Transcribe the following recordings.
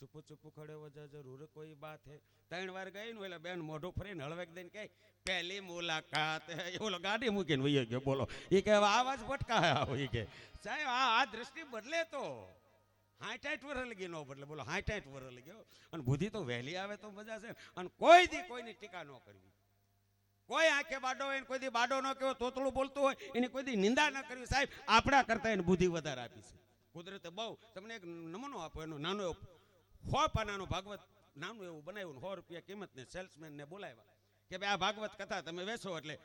ચૂપું ચૂપું ખડે વજા જરૂર કોઈ બાત હે. 3 વાર ગઈ ને એટલે બેન મોઢું ફરીને હળવેક દઈને કે પહેલી મુલાકાત ઓલો ગાડી મૂકીને વયો ગયો. બોલો એ કે આવાજ ફટકા આવો એ કે સાહેબ આ દ્રષ્ટિ બદલે તો 60 વર્ષ લગી ન બદલે. બોલો 60 વર્ષ લગી. અને બુદ્ધિ તો વહેલી આવે તો મજા છે. અને કોઈ દી કોઈની ટીકા ન કરવી. કોઈ આંખે બાડો હોય કોઈ દી બાડો ન કહેવો, તોતળું બોલતું હોય એની કોઈ દી નિંદા ન કરવી. સાહેબ આપણા કરતા એને બુદ્ધિ વધારે આપી છે કુદરતે. બહુ તમને એક નમૂનો આપો એનો નાનો એવો 100 પાનાનું ભાગવત નાનું એવું બનાવ્યું. 100 રૂપિયા કિંમતને સેલ્સમેન ને બોલાવ્યા કે ભાઈ આ ભાગવત કથા તમે વેચો એટલે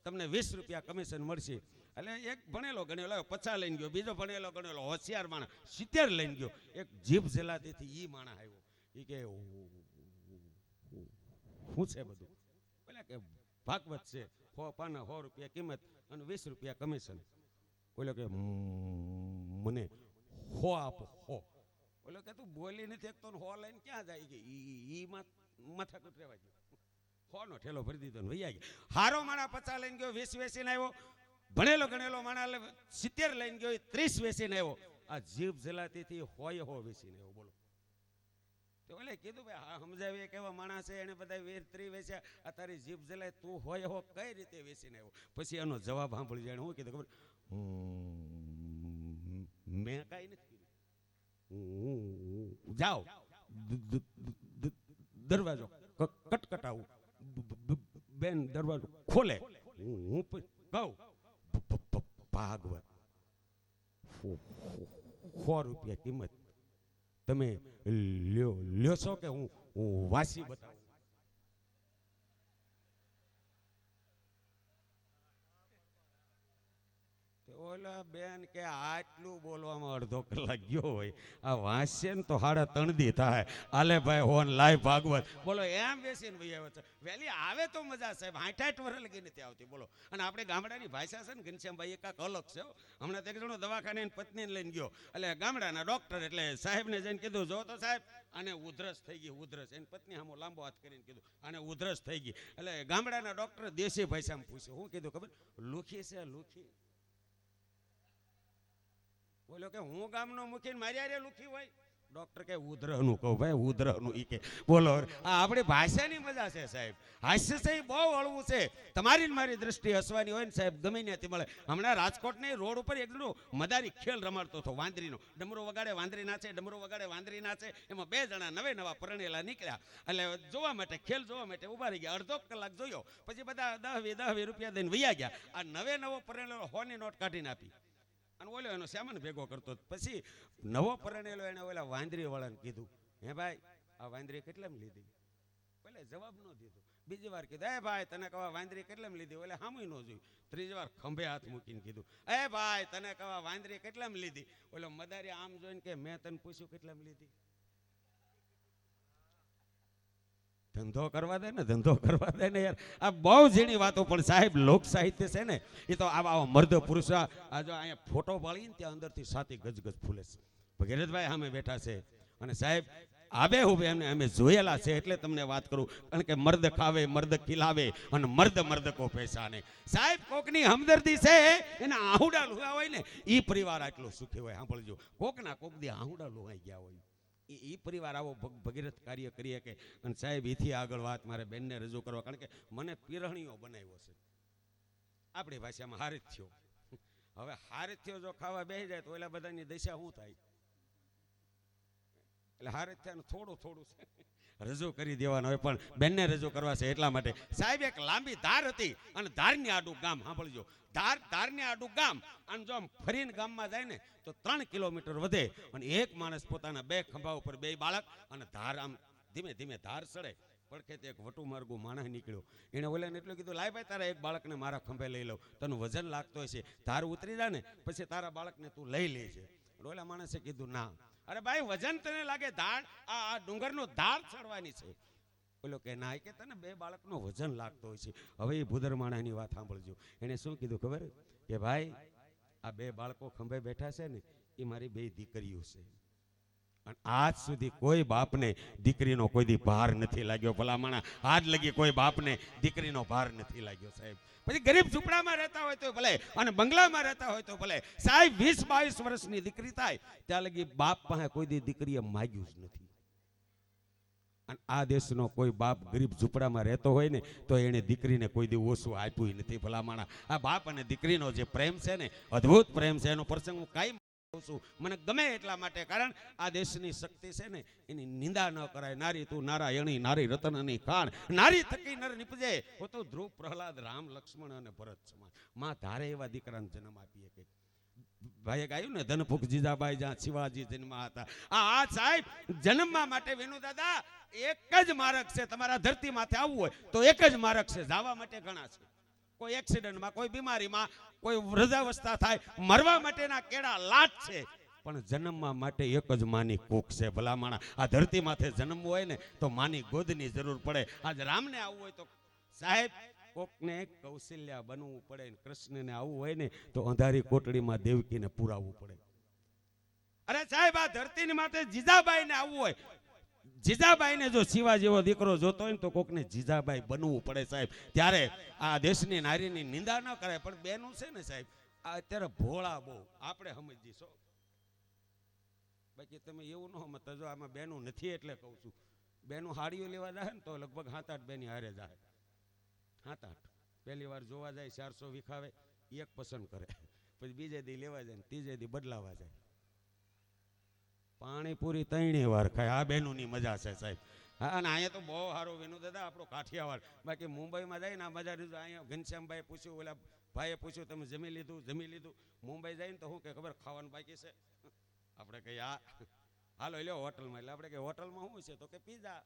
તમને 20 રૂપિયા કમિશન મળશે. એટલે એક ભણેલો ગણેલો 50 લઈને ગયો, બીજો ભણેલો ગણેલો હોશિયાર માણસ 70 લઈને ગયો, એક જીભ જલાતીથી ઈ માણસ આવ્યો. એ કે શું છે બધું? બોલે કે ભાગવત છે, 100 પાના 100 રૂપિયા કિંમત અને 20 રૂપિયા કમિશન. બોલે કે મને 100 આપો 100. બોલે કે તું બોલી નથી એક તો 100 લઈને ક્યાં જાય કે ઈ માથા કૂટ રહેવા ગયો. 100 નો ઠેલો ભરી દીધો ને વૈયા ગયા. હારો માણા 50 લઈને ગયો, 20 વેચીને આવ્યો. ભણેલો ગણેલો માણા 70 લઈને ગયો, 30 વેચીને આવ્યો. આ જીભ જલાતીથી 100 વેચીને આવ્યો. બોલો તો ઓલે કીધું ભાઈ હા સમજાવીએ કેવા માણસ છે, એને બધા 20-30 વેચ્યા, આ તારી જીભ જલાય તું 100 કઈ રીતે વેચીને આવ્યો? પછી એનો જવાબ સાંભળી જાય. હું કીધું ખબર, મેં કાંઈ નથી કીધું. જાઓ દરવાજો કટકટાવું, બેન દરવાજો ખોલે, હું કહું ભાગવત 100 રૂપિયા કિંમત તમે લ્યો છો કે હું વાસી બતાવું? ઓલા બેન કે આટલું બોલવામાં અડધો કલાક ગયો હોય, આ વાંચશે ને તો 3.5 દી થાય. આલે ભાઈ હોન લાઈવ ભાગવત. બોલો એમ બેસીને ભાઈ આવે છે વહેલી આવે તો મજા સાહેબ. 60 વર્ષ લગી નથી આવતી. બોલો અને આપણે ગામડાની ભાષા છે ને ઘનશ્યામભાઈ એ કાંક અલગ છે. હમણાં તો એક જણો દવાખાને પત્નીને લઈને ગયો, એટલે ગામડાના ડોક્ટર એટલે સાહેબને જઈને કીધું જો તો સાહેબ આને ઉધરસ થઈ ગઈ. ઉધરસ એની પત્ની સામો લાંબો હાથ કરીને કીધું આને ઉધરસ થઈ ગઈ. એટલે ગામડાના ડોક્ટર દેશી ભાષામાં પૂછ્યું. શું કીધું ખબર? લુખી છે લુખી. બોલો કે હું ગામનો મૂકીને મારી આરે લુખી હોય? ડોક્ટર કે ઉધરહનું કહું ભાઈ, ઉધરહનું. ઈ કે બોલો આ આપણી ભાષાની મજા છે સાહેબ. હાસ્ય છે બહુ હળવું છે. તમારી મારી દ્રષ્ટિ હસવાની હોય ને સાહેબ ગમે ત્યાંથી મળે. હમણાં રાજકોટની રોડ ઉપર એક જણો મદારી ખેલ રમાડતો હતો વાંદરીનો. ડમરો વગાડે વાંદરી નાચે, ડમરો વગાડે વાંદરી નાચે. એમાં 2 જણા નવા પરણેલા નીકળ્યા એટલે જોવા માટે ખેલ જોવા માટે ઉભા રહી ગયા. અડધો કલાક જોયો પછી બધા 10-20 રૂપિયા દઈને વૈયા ગયા. આ નવો પરણેલો 100 ની નોટ કાઢીને આપી અને ઓલો એનો સામાન ભેગો કરતો. પછી નવો પરણેલો એને ઓલા વાંદરી વાળાને કીધું, હે ભાઈ આ વાંદરી કેટલામાં લીધી? પેલે જવાબ ન દીધો. બીજી વાર કીધું, એ ભાઈ તને કવા વાંદરી કેટલામાં લીધી? ઓલે સામું ન જોયું. ત્રીજી વાર ખંભે હાથ મૂકીને કીધું, એ ભાઈ તને કવા વાંદરી કેટલામાં લીધી? ઓલો મદારી આમ જોઈને કે મેં તને પૂછ્યું કેટલામાં લીધી? ધંધો કરવા દે ને, ધંધો કરવા દે ને યાર. આ બહુ ઝીણી વાતો પણ સાહેબ લોક સાહિત્ય છે ને એ તો આવા મર્દ પુરુષ. આ જો અહીંયા ફોટો પાડીને ત્યાં અંદરથી સાથી ગજગજ ફૂલે છે. ભગીરથભાઈ સામે બેઠા છે અને સાહેબ આબે હુબે એમને અમે જોયેલા છે એટલે તમને વાત કરું. કારણ કે મર્દ ખાવે મર્દ ખીલાવે અને મર્દ કો પૈસા નહીં. સાહેબ કોકની હમદર્દી છે એના આહુડા લુવા હોય ને એ પરિવાર આટલો સુખી હોય. સાંભળજો, કોકના કોક દી આહુડા લુવાઈ ગયા હોય એ પરિવાર આવો ભગીરથ કાર્ય કરીએ કે. અને સાહેબ એથી આગળ વાત મારે બેનને રજૂ કરવા, કારણ કે મને પીરણીઓ બનાવ્યો છે આપણી ભાષામાં હારીથ્યો. હવે હારીથ્યો જો ખાવા બેસી જાય તો ઓલા બધાની દશા શું થાય? એટલે હારીથ્યાનું થોડું રજૂ કરી દેવાનું હોય પણ બેનને રજૂ કરવા છે એટલા માટે. સાહેબ એક લાંબી ધાર હતી અને ધારની આડું ગામ. સાંભળજો, ધારની આડું ગામ. અને જો આમ ફરીને ગામમાં જાય ને તો 3 કિલોમીટર વધે અને એક માણસ પોતાના 2 ખંભા ઉપર 2 બાળક અને ધાર આમ ધીમે ધીમે ધાર ચડે. પડખેથી એક વટુ માર્ગું માણસ નીકળ્યો. એને ઓલાને એટલું કીધું, લાય ભાઈ તારા એક બાળકને મારા ખંભે લઈ લઉં, તનું વજન લાગતો હશે, ધાર ઉતરી જાય ને પછી તારા બાળકને તું લઈ લેજે. ઓલા માણસે કીધું ના. અરે ભાઈ વજન તને લાગે ધાર આ ડુંગરનો ધાર ચડવાની છે. બોલો કે ના, કે તને 2 બાળકનો વજન લાગતો હોય છે. હવે એ ભૂદર માણાની વાત સાંભળજો. એને શું કીધું ખબર? કે ભાઈ આ 2 બાળકો ખંભે બેઠા છે ને એ મારી 2 દીકરીઓ છે. અને આજ સુધી કોઈ બાપને દીકરીનો કોઈ દી ભાર નથી લાગ્યો. ભલા માણા આજ લગી કોઈ બાપને દીકરીનો ભાર નથી લાગ્યો સાહેબ. પછી ગરીબ ઝૂંપડામાં રહેતા હોય તો ભલે અને બંગલામાં રહેતા હોય તો ભલે સાહેબ 20-22 વર્ષની દીકરી થાય ત્યાં લગી બાપ પાસે કોઈ દી દીકરીએ માગ્યું જ નથી. અને આ દેશનો કોઈ બાપ ગરીબ ઝૂંપડામાં રહેતો હોય ને તો એણે દીકરીને કોઈ દી ઓછું આપ્યું નથી. ભલામણા આ બાપ અને દીકરીનો જે પ્રેમ છે ને, અદ્ભુત પ્રેમ છે. એનો પ્રસંગ હું કાંઈ કહું છું, મને ગમે એટલા માટે, કારણ આ દેશની શક્તિ છે ને એની નિંદા ન કરાય. નારી તું નારાયણી, નારી રતનની ખાણ, નારી થકી નર નિપજે. હો તો ધ્રુવ, પ્રહલાદ, રામ, લક્ષ્મણ અને ભરત સમાન. માં ધારે એવા દીકરાને જન્મ આપીએ કે ભાઈએ ગાયું ને, ધનભૂખ જીજાબાઈ જ્યાં શિવાજી જન્મા હતા. આ સાહેબ જન્મવા માટે વેણુ દાદા એક જ માર્ગ છે. તમારા ધરતી માથે આવવું હોય તો એક જ માર્ગ છે, જવા માટે ઘણા છે. કોઈ એક્સિડન્ટમાં, કોઈ બીમારીમાં, કોઈ વૃદ્ધાવસ્થા થાય, મરવા માટેના કેળા લાટ છે, પણ જન્મવા માટે એક જ માની કૂખ છે. ભલામણા આ ધરતી માથે જન્મવું હોય ને તો માની ગોદની જરૂર પડે. આજ રામને આવવું હોય તો સાહેબ કોકને કૌશલ્યા બનવું પડે. કૃષ્ણને આવવું હોય ને તો અંધારી કોટડીમાં દેવકીને પુરાવવું પડે. અરે સાહેબ આ ધરતીની માથે જીજાબાઈને આવવું હોય, જીજાબાઈને જો શિવા જેવો દીકરો જોતો હોય ને તો કોકને જીજાબાઈ બનવું પડે સાહેબ. ત્યારે આ દેશની નારીની નિંદા ન કરાય. પણ બેનું છે ને સાહેબ, આ અત્યારે ભોળા બહુ, આપણે સમજીશો. બાકી તમે એવું ન સમજતા. જો આમાં બેનું નથી એટલે કહું છું. બેનું હાડીઓ લેવા જાય ને તો લગભગ 7-8 બેની હારે જાય. 7-8 પહેલી વાર જોવા જાય, 400 વિખાવે, એક પસંદ કરે, પછી બીજે દી લેવા જાય, ત્રીજે દી બદલાવા જાય. પાણીપુરી 3 વાર ખાય. આ બેનુંની મજા છે સાહેબ. હા, અને અહીંયા તો બહુ સારું વેણુ દાદા આપણો કાઠિયાવાડ. બાકી મુંબઈમાં જાય ને આ મજા લીધું. અહીંયા ઘનશ્યામભાઈ પૂછ્યું, ઓલા ભાઈએ પૂછ્યું તમે જમી લીધું? જમી લીધું. મુંબઈ જાય ને તો શું કે ખબર, ખાવાનું બાકી છે. આપણે કહીએ આ હાલો લ્યો હોટલમાં. એટલે આપણે કે હોટલમાં શું છે તો કે પીઝા.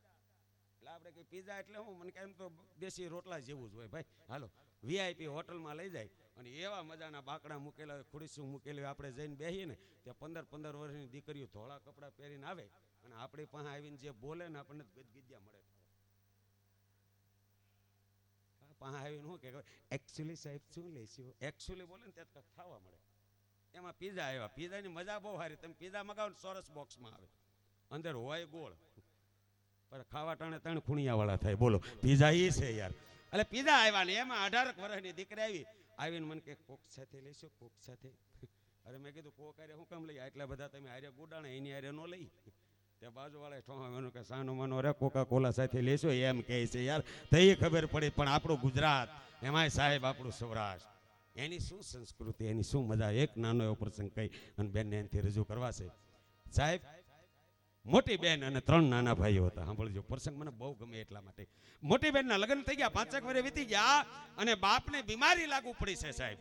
એટલે આપણે કે પીઝા એટલે હું, મને કેમ તો દેશી રોટલા જેવું જ હોય ભાઈ. હાલો વીઆઈપી હોટલમાં લઈ જાય અને એવા મજાના બાકડા મૂકેલા હોય, ખુરશીઓ મૂકેલી હોય. આપણે જઈને બેસીએ ને ત્યાં 15-15 વર્ષની દીકરીઓ ધોળા કપડાં પહેરીને આવે અને આપણી પાસે આવીને જે બોલે ને આપણને ગદગદિયા મળે. પાસે આવીને શું કે એકચ્યુઅલી સાહેબ શું લેશું, એકચ્યુઅલી બોલે ને ત્યાં ખાવા મળે. એમાં પીઝા આવ્યા. પીઝાની મજા બહુ સારી. તમે પીઝા મગાવો ને સરસ બોક્સમાં આવે, અંદર હોય ગોળ, પણ ખાવા ટાણે 3 ખૂણિયાવાળા થાય. બોલો પીઝા એ છે યાર. એટલે પીઝા આવ્યા ને એમાં 18 વર્ષની દીકરી આવીને મને કે કોક સાથે લેશો, કોક સાથે. અરે મેં કીધું કોક હારે શું કામ લઈ, એટલા બધા તમે હારે ગુડાણે, એની હારે ન લઈ. ત્યાં બાજુવાળા ઠોવાનું કે સાનો માનો રે કોકા કોલા સાથે લેશો એમ કહે છે યાર. તો એ ખબર પડી. પણ આપણું ગુજરાત, એમાંય સાહેબ આપણું સૌરાષ્ટ્ર, એની શું સંસ્કૃતિ, એની શું મજા. એક નાનો એવો પ્રસંગ કહી અને બેનને એનાથી રજૂ કરવા છે સાહેબ. મોટી બેન અને 3 નાના ભાઈઓ હતા. સાંભળજો, પ્રસંગ મને બહુ ગમે એટલા માટે. મોટી બેનના લગ્ન થઈ ગયા, 5 વર્ષ વીતી ગયા અને બાપને બીમારી લાગુ પડી છે સાહેબ.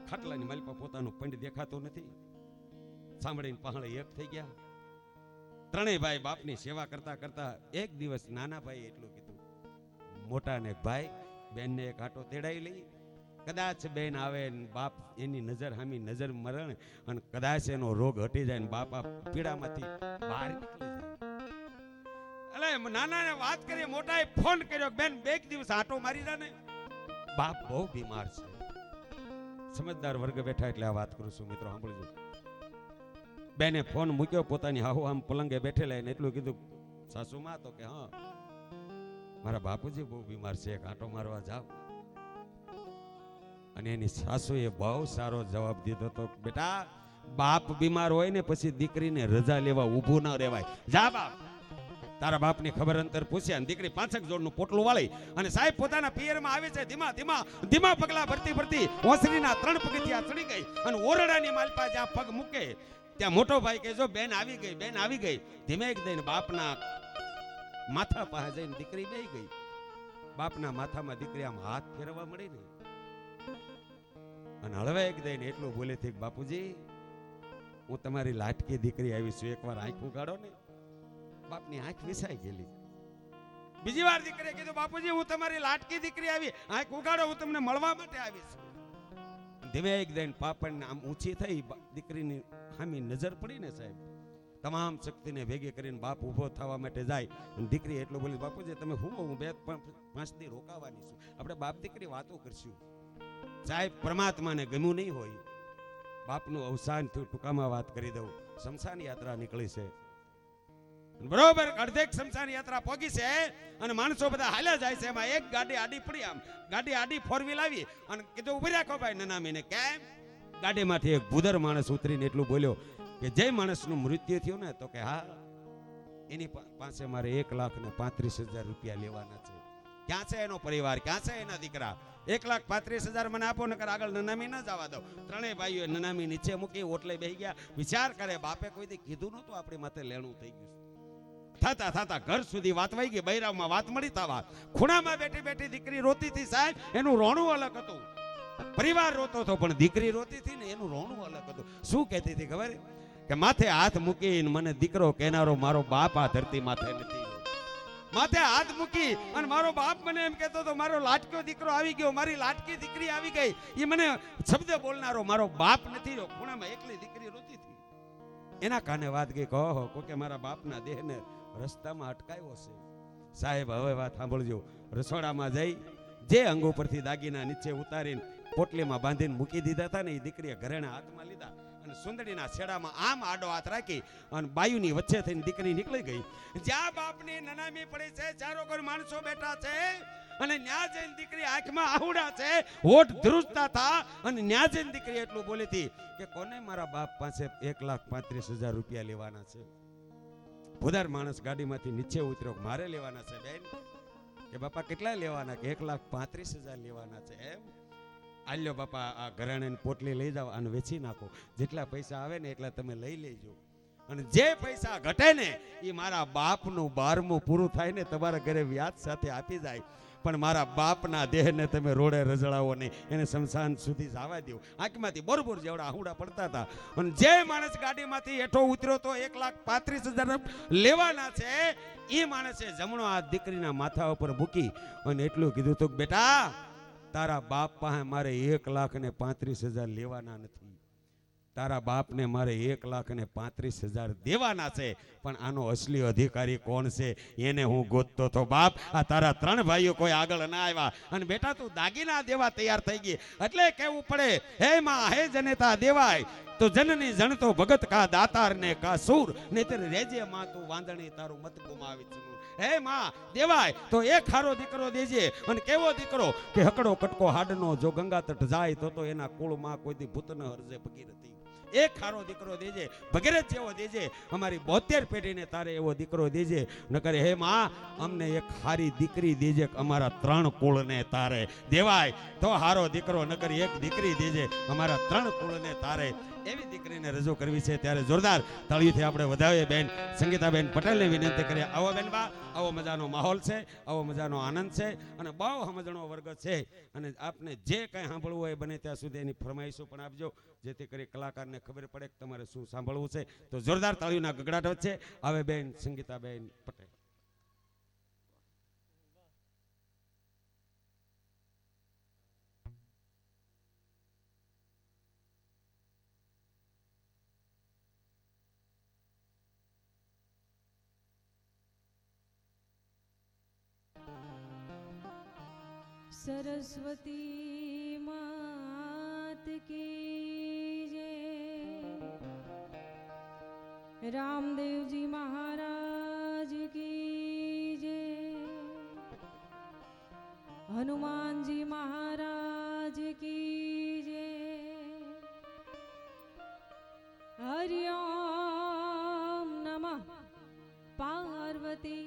ખાટલાની માલિપા પોતાનું પંડ દેખાતો નથી, સાંભળીને પહાડે એક થઈ ગયા. 3 ભાઈ બાપની સેવા કરતા કરતા એક દિવસ નાના ભાઈ એટલું કીધું, મોટાને ભાઈ બેનને એક આટો તેડાઈ લઈ. કદાચ બેન આવે ને બાપ એની નજર હામી નજર મરણ અને કદાચ એનો રોગ હટી જાય ને બાપા પીડામાંથી બહાર નીકળી જાય. એટલે નાનાને વાત કરીએ, મોટાએ ફોન કર્યો, બેન 2 દિવસ આટો મારી જા ને, બાપ બહુ બીમાર છે. સમજદાર વર્ગ બેઠા એટલે આ વાત કરું છું મિત્રો, સાંભળજો. બેને ફોન મૂક્યો, પોતાની હાહુ આમ પલંગે બેઠેલા એને એટલું કીધું, સાસુમાં તો કે હા મારા બાપુજી બહુ બીમાર છે, એક આંટો મારવા જાવ. અને એની સાસુએ બહુ સારો જવાબ દીધો તો, બેટા બાપ બીમાર હોય ને પછી દીકરીને રજા લેવા ઊભું ન રહેવાય. જા બાપ. તારા બાપની ખબર અંતર પૂછ્યા. દીકરી 5 જોડનું પોટલું વાળી અને સાહેબ પોતાના પિયરમાં આવે છે. ધીમા ધીમા ધીમા પગલા ભરતી ભરતી ઓસરીના 3 પગથિયા ચડી ગઈ અને ઓરડાની માલપા જ્યાં પગ મૂકે ત્યાં મોટો ભાઈ કહે, જો બેન આવી ગઈ, બેન આવી ગઈ. ધીમે દઈને બાપના માથા પાસે જઈને દીકરી બેહી ગઈ. બાપના માથામાં દીકરી આમ હાથ ફેરવવા મળી ને અને હળવાઈ દઈને એટલું બોલે છે, બાપુજી હું તમારી લાટકી દીકરી આવી છું, એકવાર આંખ ઉગાડો ને. બાપની આંખ વિસાઈ ગયેલી. બીજી વાર દીકરીએ કીધું, બાપુજી હું તમારી લાટકી દીકરી આવી, આંખ ઉગાડો, હું તમને મળવા માટે આવી છું. ધીમે દઈને પાપણને આમ ઊંચી થઈ, દીકરીની સામી નજર પડી ને સાહેબ, તમામ શક્તિને ભેગી કરીને બાપ ઊભો થવા માટે જાય અને દીકરી એટલું બોલી, બાપુજી તમે હું 2-5 દી રોકાવાની છું, આપણે બાપ દીકરી વાતો કરશું. સાહેબ પરમાત્માને ગમ્યું નહીં હોય, બાપનું અવસાન થયું. ટૂંકામાં વાત કરી દઉં, શમશાન યાત્રા નીકળી છે. બરોબર અડધેક શમશાન યાત્રા પહોંચી છે અને માણસો બધા હાલ્યા જાય છે. એમાં એક ગાડી આડી પડી, આમ ગાડી આડી 4 વ્હીલ આવી અને કીધું ઉભી રાખો ભાઈ. નનામીને કેમ? ગાડીમાંથી એક ભૂદર માણસ ઉતરીને એટલું બોલ્યો કે જે માણસનું મૃત્યુ થયું ને, તો કે હા એની પાસે મારે 1,35,000 રૂપિયા લેવાના છે. ક્યાં છે એનો પરિવાર, ક્યાં છે એના દીકરા? 1,35,000 મને આપો, નકર આગળ નનામી ન જવા દો. ત્રણેય ભાઈઓ નનામી નીચે મૂકી ઓટલે બેહી ગયા. વિચાર કરે, બાપે કોઈ દી કીધું નતું આપણી માથે લેણું થઈ ગયું. થતા થતા ઘર સુધી વાત વહી ગઈ. બૈરાવમાં વાત મળી થવા. ખૂણામાં બેઠી બેઠી દીકરી રોતી હતી સાહેબ, એનું રોણું અલગ હતું. પરિવાર રોતો હતો પણ દીકરી રોતી હતી ને એનું રોણું અલગ હતું. શું કહેતી હતી ખબર કે માથે હાથ મૂકીને મને દીકરો કહેનારો મારો બાપ આ ધરતી માથે નથી. માથે હાથ મૂકી અને મારો બાપ મને એમ કહેતો હતો મારો લાટક્યો દીકરો આવી ગયો, મારી લાટકી દીકરી આવી ગઈ. એ મને શબ્દ બોલનારો મારો બાપ નથી રહ્યો. ખૂણામાં એકલી દીકરી રોતી હતી. એના કાને વાત ગઈ, કહો કોકે મારા બાપના દેહને રસ્તામાં અટકાવ્યો છે. સાહેબ હવે વાત સાંભળજો. રસોડામાં જઈ જે અંગો પરથી દાગીના નીચે ઉતારીને પોટલીમાં બાંધીને મૂકી દીધા હતા ને, એ દીકરીએ ઘરેણા હાથમાં લીધા અને સુંદડીના છેડામાં આમ આડો હાથ રાખી અને બાયુની વચ્ચે થઈને દીકરી નીકળી ગઈ. જ્યાં બાપની નનામી પડી છે, ચારો કોઈ માણસો બેઠા છે અને ન્યા જઈને દીકરી આંખમાં આહુડા છે, હોઠ ધ્રુજતા હતા અને ન્યા જઈને દીકરી એટલું બોલી હતી કે કોને મારા બાપ પાસે 1,35,000 રૂપિયા લેવાના છે. ભુદાર માણસ ગાડીમાંથી નીચે ઉતર્યો, મારે લેવાના છે બેન. કે બાપા કેટલા લેવાના? કે 1,35,000 લેવાના છે. એમ આલ્યો બાપા, આ ઘરેણાની પોટલી લઈ જાઓ અને વેચી નાખો. જેટલા પૈસા આવે ને એટલા તમે લઈ લેજો. અને જે પૈસા ઘટે ને એ મારા બાપનું 12મું પૂરું થાય ને તમારા ઘરે વ્યાજ સાથે આપી જાય. પણ મારા બાપના દેહને તમે રોડે રજળાવો નહીં, એને શમશાન સુધી જવા દો. આંખમાંથી બોરબોર જેવડા આહુડા પડતા હતા. અને જે માણસ ગાડીમાંથી હેઠો ઉતર્યો તો 1,35,000 લેવાના છે, એ માણસે જમણો હાથ દીકરીના માથા ઉપર મૂકી અને એટલું કીધું હતું, બેટા તારા બાપ પાસે મારે 1,35,000 લેવાના નથી. તારા બાપને મારે 1,35,000 દેવાના છે. પણ આનો અસલી અધિકારી કોણ છે એને હું ગોતતો તો. બાપ, આ તારા 3 ભાઈઓ કોઈ આગળ ના આવ્યા અને બેટા તું દાગીના દેવા તૈયાર થઈ ગઈ. એટલે કહેવું પડે, હે માં હે જનેતા દેવાય તો જનની જણતો ભગત કા દાતાર ને કા સૂર, નહીતર રેજે માં તું વાંદણી તારું મત ગુમાવી છું. હે માં દેવાય તો એક હારો દીકરો દેજે. અને કેવો દીકરો કે હકડો કટકો હાડનો, જો ગંગા તટ જાય તો એના કુળમાં કોઈ દી ભૂત ન હરજે ભગીરથી. એક હારો દીકરો દેજે, ભગીરથ જેવો દેજે. અમારી 72 પેઢીને તારે એવો દીકરો દેજે. નકર હે માં અમને એક હારી દીકરી દેજે, અમારા 3 કુળને તારે દેવાય તો હારો દીકરો, નકર એક દીકરી દેજે અમારા 3 કુળને તારે. એવી દીકરીને રજૂ કરવી છે. ત્યારે જોરદાર તાળીઓથી આપણે વધાવીએ બેન સંગીતાબેન પટેલને વિનંતી કરીએ. આવો બેન બા, આવો મજાનો માહોલ છે, આવો મજાનો આનંદ છે અને બહુ સમજણો વર્ગ છે. અને આપને જે કંઈ સાંભળવું હોય બને ત્યાં સુધી એની ફરમાઈશો પણ આપજો, જેથી કરી કલાકારને ખબર પડે કે તમારે શું સાંભળવું છે. તો જોરદાર તાળીઓના ગગડાટ વચ્ચે આવે બેન સંગીતાબેન પટેલ. सरस्वती मात की जय, रामदेवजी महाराज की जय, हनुमानजी महाराज की जय, हरिओम नमः पार्वती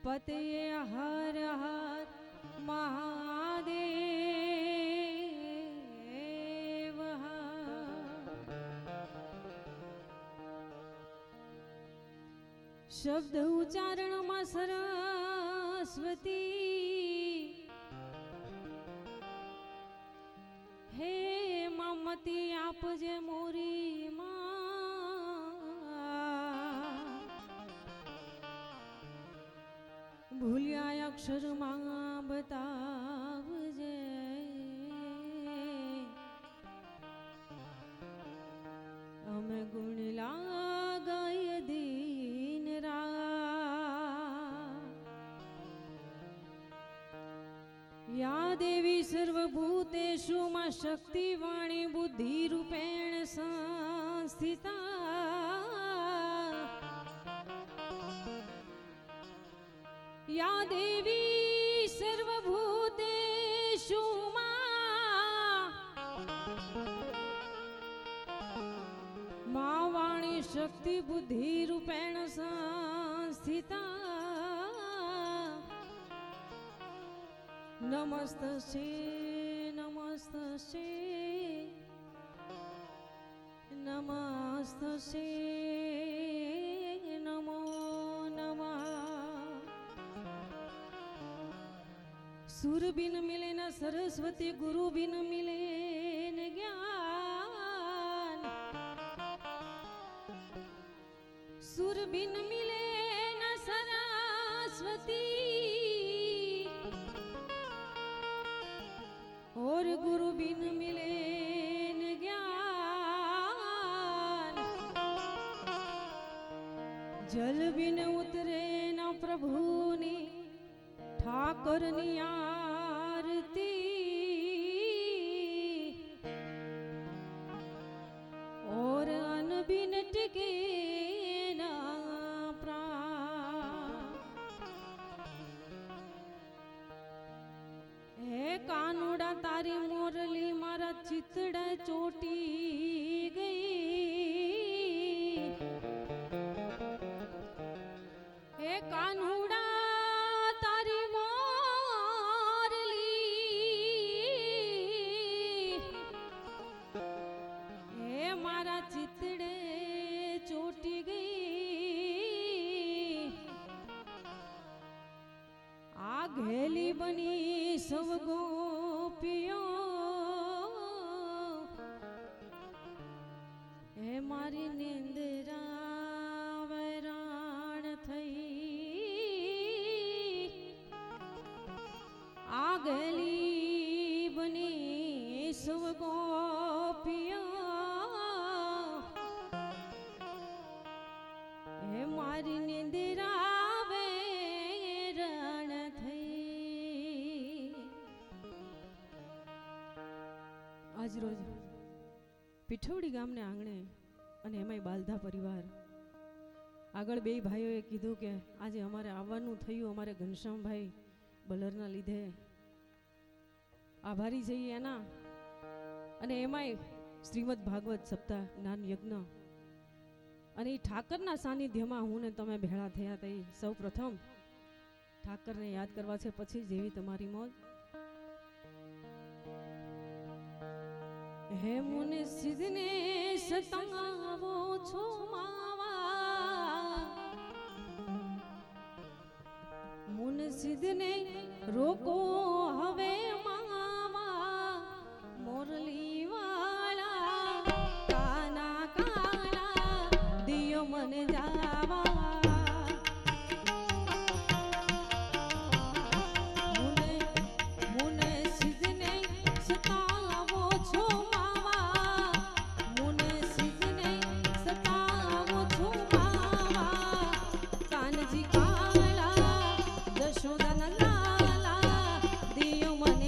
पतये हर हर महादेव। शब्द उच्चारण में सरस्वती, हे ममती आपजे मोरी भूलिया अक्षर मां बतावजे, અમે ગુણ લાગાય દીન રાત। या देवी सर्वभूतेषु मा शक्ति वाणी बुद्धि रूपेण संस्थिता, या देवी सर्वभूतेषु मा वाणी शक्ति बुद्धि रूपेण संस्थिता। સ્થિતા નમસ્તસ્ય નમસ્તસ્ય નમસ્તસ્ય નમો નમઃ સુર બિન મિલે ન સરસ્વતી ગુરુ બિન મિલે ન જ્ઞાન સુર બિન મિલે ન સરસ્વતી और गुरु बिन मिले न ज्ञान जल बिन उतरे न प्रभुनी ठाकरनी आरती और अन बिन टिके न प्राण હે કાનુડા તારી મોરલી મારા ચિતડા ચોટી ગઈ હે કાનુડા તારી મોરલી હે મારા ચિતડે ચોટી ગઈ આ ઘેલી બની સવ ગોપીઓ હે મારી નિંદરા વૈરાણ થઈ આ ઘેલી બની સવ ગોપીઓ હે મારી નિંદરા વૈરાણ થઈ આજ રોજ પીઠવડી ગામને આંગણે અને એમાંય બાલધા પરિવાર આગળ બે ભાઈઓએ કીધું કે આજે અમારે આવવાનું થયું અમારે ઘનશ્યામભાઈ બલરના લીધે આભારી જઈએ એના અને એમાંય શ્રીમદ ભાગવત સપ્તાહ જ્ઞાન યજ્ઞ અને એ ઠાકરના સાનિધ્યમાં હું ને તમે ભેળા થયા તે સૌ પ્રથમ ઠાકરને યાદ કરવા છે પછી જેવી તમારી મોજ હે મુને સિદ્ધને સતાવો છો માવા મુન સિદ્ધને રોકો હવે માવા મોરલી વાળા કાના કાળા દિયો મને જાવા મુને મુને સિદ્ધને સતાવો છો કાનજી કાળા યશોદા લાલા દિયો મને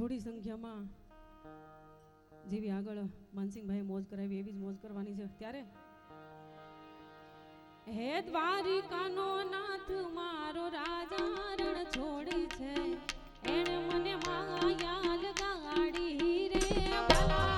થોડી સંખ્યામાં જેવી આગળ માનસિંહભાઈ મોજ કરાવી એવી જ મોજ કરવાની છે. ત્યારે હે દ્વારિકાનો નાથ મારો રાજા રણ છોડી છે, એણે મને માયા લગાડી રે વાલા.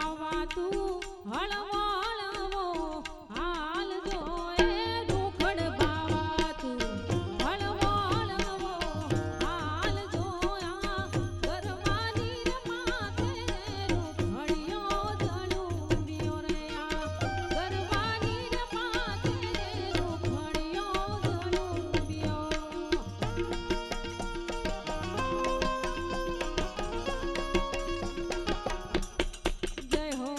ભાવા તું હળવો હળવો હાલ જો એ રૂખડ ભાવા તું હળવો હળવો હાલ જો આ ગરવાની રે માથે રૂખડિયો જડુંબિયો રે આ ગરવાની રે માથે રૂખડિયો જડુંબિયો જય હો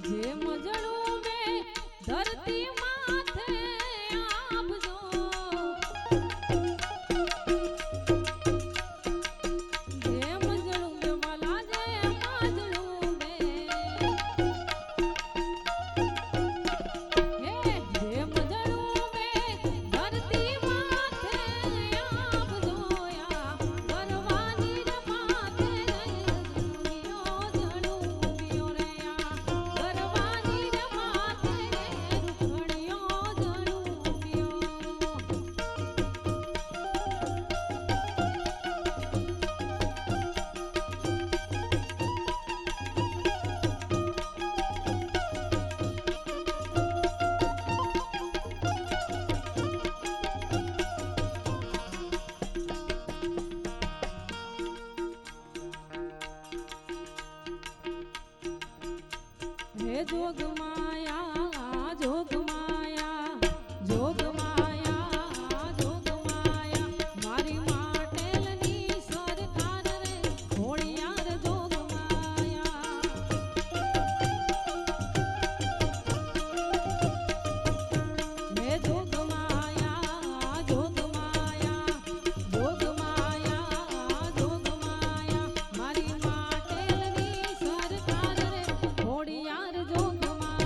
જે મજળું બે ધરતી માથે આપજો જે મજળું બે વાલા જે માજળું બે હે જે મજળું બે ધરતી માથે આપજો યા ગરવાની રે માથે રૂખડિયો જડુંબિયો રે આ ગરવાની રે માથે રૂખડિયો જડુંબિયો હે જોગ માયા જોગ માયા જોગ માયા જોગ માયા મારી માટેલની સરકાર રે ખોડિયાર જોગ માયા હે જોગ માયા જોગ માયા જોગ માયા જોગ માયા મારી માટેલની સરકાર રે ખોડિયાર જોગ માયા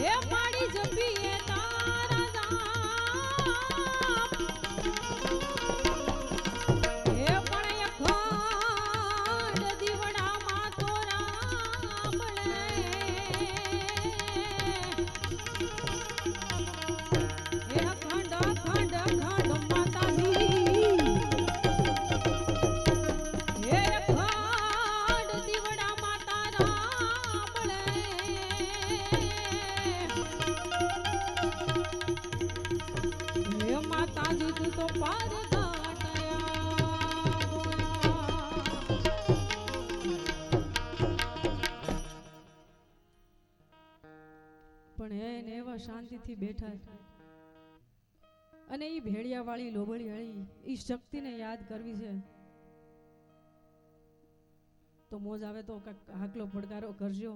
હે માડી જપીએ તારા જાપ હે પણ અખંડ દીવડામાં તો રામળે હે અખંડ અખંડ અખંડ માતાજી હે અખંડ દીવડામાં તારા રામળે હે માતાજી તું તો પાર ગાંઠયા પણ હે ને એવા શાંતિથી બેઠા અને ઈ ભેડિયા વાળી લોબડી વાળી ઈ શક્તિને યાદ કરવી છે તો મોજ આવે તો કાંઈક હાકલો પડકારો કરજો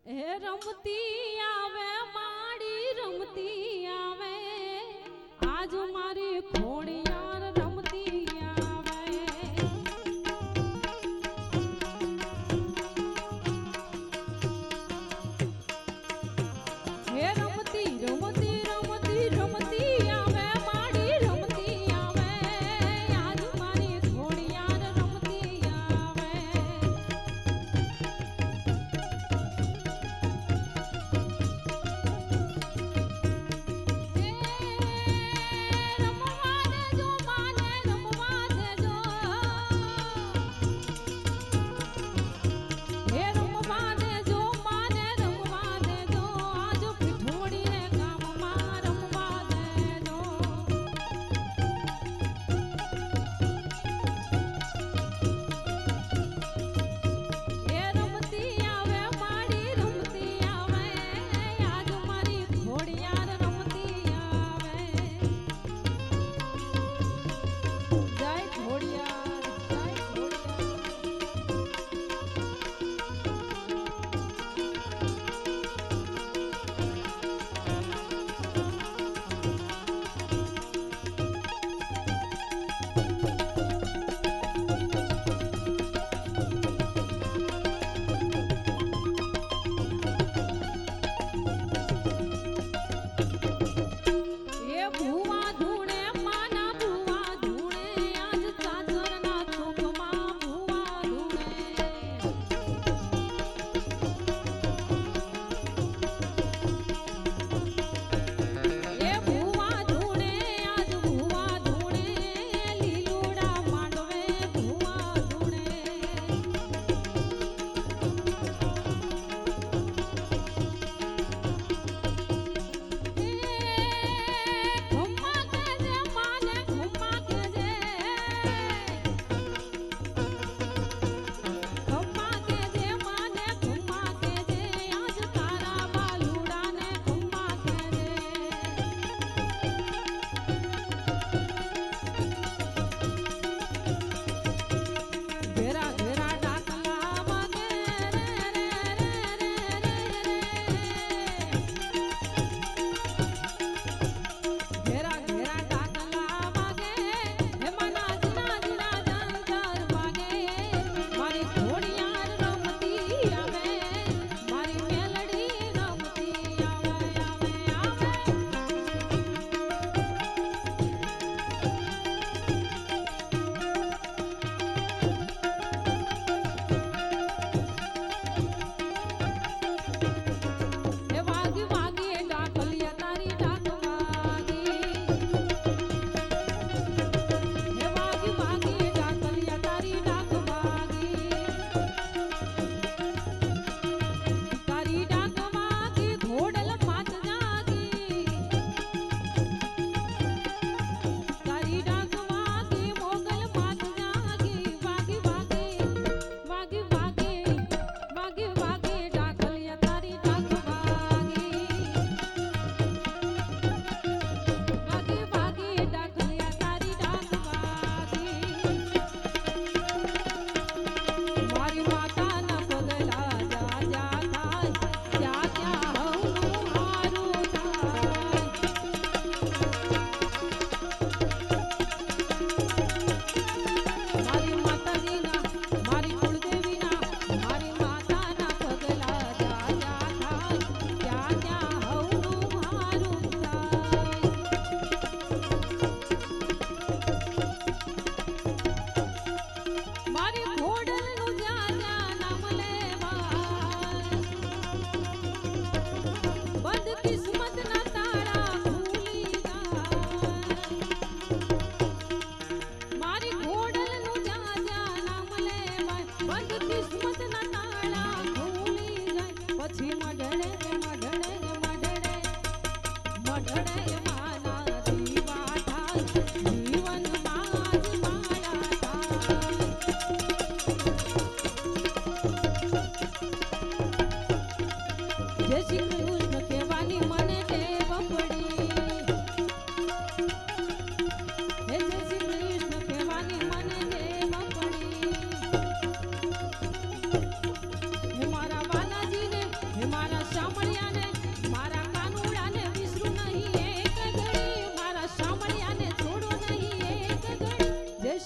હે રમતી આવે માડી રમતી આવે આજ મારી ખોડિયાર રમતી આવે હે રમતી રમતી રમતી રમતી આવે માડી રમતી આવે આજ મારી ખોડિયાર રમતી આવે રમવાને જો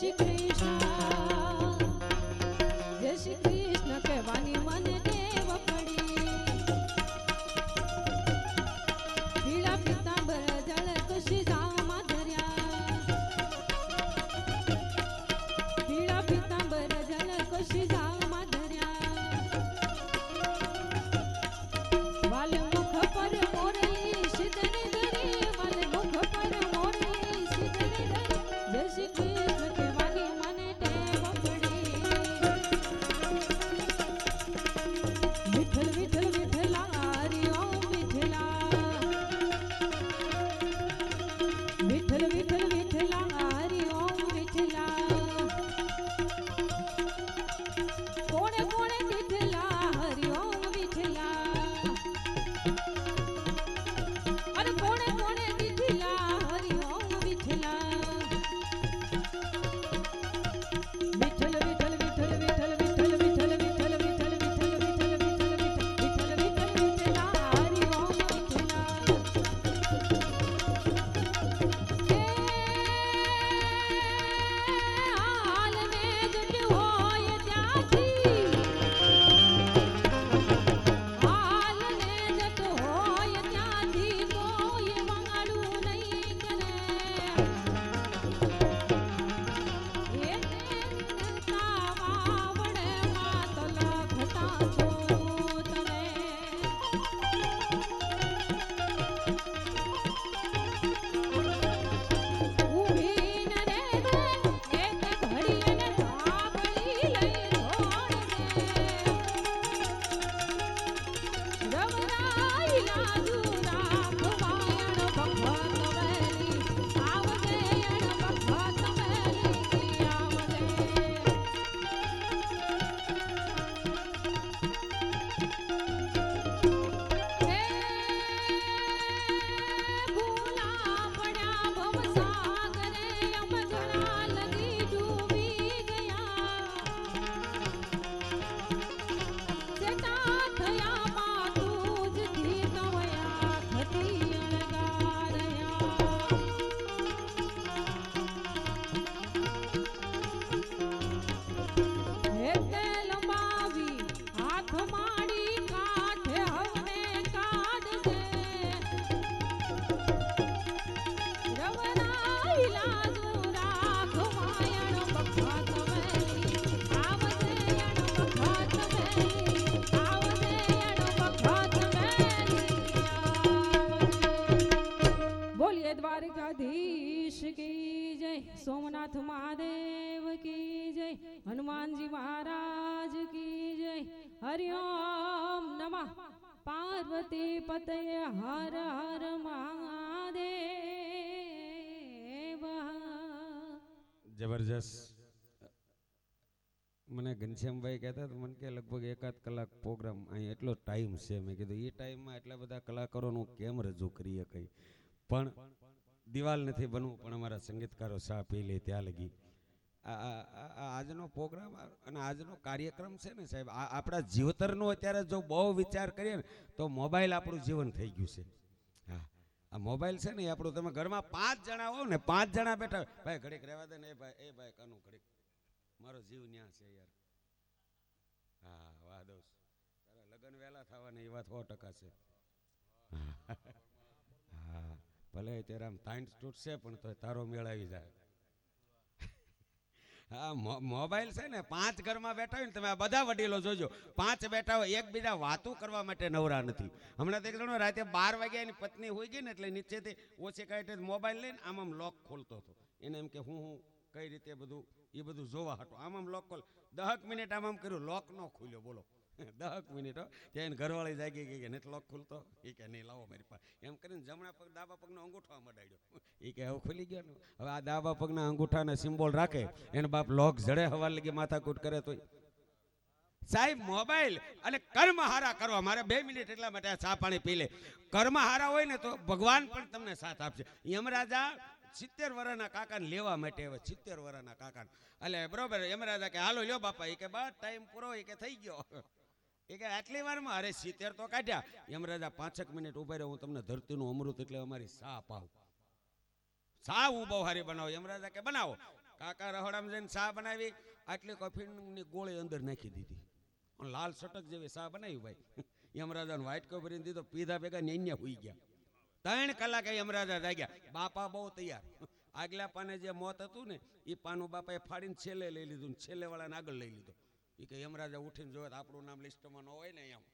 શ્રી કૃષ્ણ જય શ્રી કૃષ્ણ કહેવાની મને ટેવ પડી પીળા પીતાંબર જળ કુશી જામાં ધર્યા પીળા પીતાંબર જળ કુશી જામાં ધર્યા વાલ મુખ પર મોરલી સિદ્ધની ધરી વાલ મુખ પર મોરલી સિદ્ધની ધરી જય શ્રી કૃષ્ણ કહેવાની મને ટેવ પડી વિઠ્ઠલ વિઠ્ઠલ વિઠ્ઠલા હરિ ઓમ વિઠ્ઠલા વિઠ્ઠલ વિઠ્ઠલ વિઠ્ઠલા હરિ ઓમ વિઠ્ઠલા કોણે કોણે વિઠ્ઠલા હરિ ઓમ વિઠ્ઠલા અરે કોણે કોણે વિઠ્ઠલા હરિ ઓમ વિઠ્ઠલા વિઠ્ઠલ વિઠ્ઠલ વિઠ્ઠલ વિઠ્ઠલ વિઠ્ઠલ વિઠ્ઠલ વિઠ્ઠલ વિઠ્ઠલ વિઠ્ઠલ વિઠ્ઠલ વિઠ્ઠલ વિઠ્ઠલ વિઠ્ઠલા હરિ ઓમ વિઠ્ઠલા હાલને જટ હોય ત્યાંથી હાલને જટ હોય ત્યાંથી કોઈ વાંગડું નહીં કરે વાવડે માતલ ઘટા છો તમે ઊભી ન રે એક ઘડી એને ધાબળી લઈ છોડ દે રવરાઈ લાજુ રાખવાયણ ભગવત વેલી આવજે એણ ભગવત વેલી આવજે ભૂલા પડ્યા ભવસાગરે અમજણા લગી ડૂબી ગયા સેટા થયા માતું જ ધી નવયા થતી અણગારયા હેતે લંબાવી હાથ માડી કાઠે હવને કાઢજે રવરાઈ લાજુ રાખવાયણ ભગવત વેલી આવજે એણ ભગવત વેલી આવજે એણ ભગવત વેલી બોલીએ દ્વારકાધીશ કી જય સોમનાથ મહાદેવ કી જય હનુમાનજી મહારાજ કી જય હરિ ઓમ નમઃ પાર્વતી પતય હર હર મહાદેવ જબરજસ્ત. મને ઘનશ્યામભાઈ કહેતા તો મને કે લગભગ 1-8 કલાક પ્રોગ્રામ અહીં એટલો ટાઈમ છે. મેં કીધું એ ટાઈમમાં એટલા બધા કલાકારોનું કેમ રજૂ કરીએ કંઈ પણ દિવાલ નથી બનવું પણ અમારા સંગીતકારો સા પી લે ત્યાં લગી આજનો પ્રોગ્રામ અને આજનો કાર્યક્રમ છે ને સાહેબ આપણા જીવતરનો અત્યારે જો બહુ વિચાર કરીએ ને તો મોબાઈલ આપણું જીવન થઈ ગયું છે. હા આ મોબાઈલ છે ને એ આપણું તમે ઘરમાં 5 જણા હો ને 5 જણા બેઠા ભાઈ ઘડીક રહેવા દે ને એ ભાઈ કાનું ઘડીક મારો જીવ ન્યા છે યાર. હા વાહ દોસ્ત તારા લગ્ન વહેલા થવાના એ વાત 100% છે. હા ભલે ત્યારે આમ તાઈન્ટ તૂટશે પણ તો તારો મેળ આવી જાય. હા મોબાઈલ છે ને 5 ઘરમાં બેઠા હોય ને તમે આ બધા વડીલો જોજો 5 બેઠા હોય એકબીજા વાતો કરવા માટે નવરા નથી. હમણાં તો એક જણો રાતે 12 વાગ્યા એની પત્ની હોઈ ગઈ ને એટલે નીચેથી ઓછી કાઢે મોબાઈલ લઈને આમ લોક ખોલતો હતો. એને એમ કે હું કઈ રીતે બધું એ બધું જોવા હતો આમ લોક ખોલ 10 મિનિટ આમ કર્યું લોક નો ખુલ્યો બોલો 10 મિનિટ ત્યાં ઘરવાળી જાગી ગઈ કે નેટ લોક ખુલતો એ કે નહીં લાવો મારી પાસે એમ કરીને જમણા પગ ડાબા પગનો અંગૂઠો મડાડ્યો એ કે હવે ખુલી ગયો ને હવે આ ડાબા પગના અંગૂઠાને સિમ્બોલ રાખે એને બાપ લોક જડે હવા લગી માથાકૂટ કરે તો સાહેબ મોબાઈલ અને કર્મ હારા કરવા મારે 2 મિનિટ એટલા માટે આ ચા પાણી પી લે. કર્મ હારા હોય ને તો ભગવાન પણ તમને સાથ આપશે. યમરાજા 70 વર્ષના કાકાને લેવા માટે હવે 70 વર્ષના કાકાને એટલે બરોબર યમરાજા કે હાલો લ્યો બાપા એ કે બસ ટાઈમ પૂરો એ કે થઈ ગયો એ કે આટલી વારમાં અરે 70 તો કાઢ્યા. યમરાજા 5 મિનિટ ઉભા રહ્યો હું તમને ધરતીનું અમૃત એટલે અમારી સા પાવ સા હું બહુ હારી બનાવો. યમરાજા કે બનાવો કાકા રહોડામાં જઈને ચા બનાવી, આટલી કોફીની ગોળી અંદર નાખી દીધી અને લાલ સટક જેવી ચા બનાવી ભાઈ. યમરાજાને વ્હાઈટ કપ ભરીને દીધો, પીધા ભેગા ન્યા હોઈ ગયા. 3 કલાકે યમરાજા જાગ્યા. બાપા બહુ તૈયાર. આગલા પાને જે મોત હતું ને એ પાનું બાપાએ ફાડીને છેલ્લે લઈ લીધું ને છેલ્લે વાળાને આગળ લઈ લીધો. એ કે યમરાજા ઉઠીને જોવે તો આપણું નામ લિસ્ટમાં ન હોય ને એમ.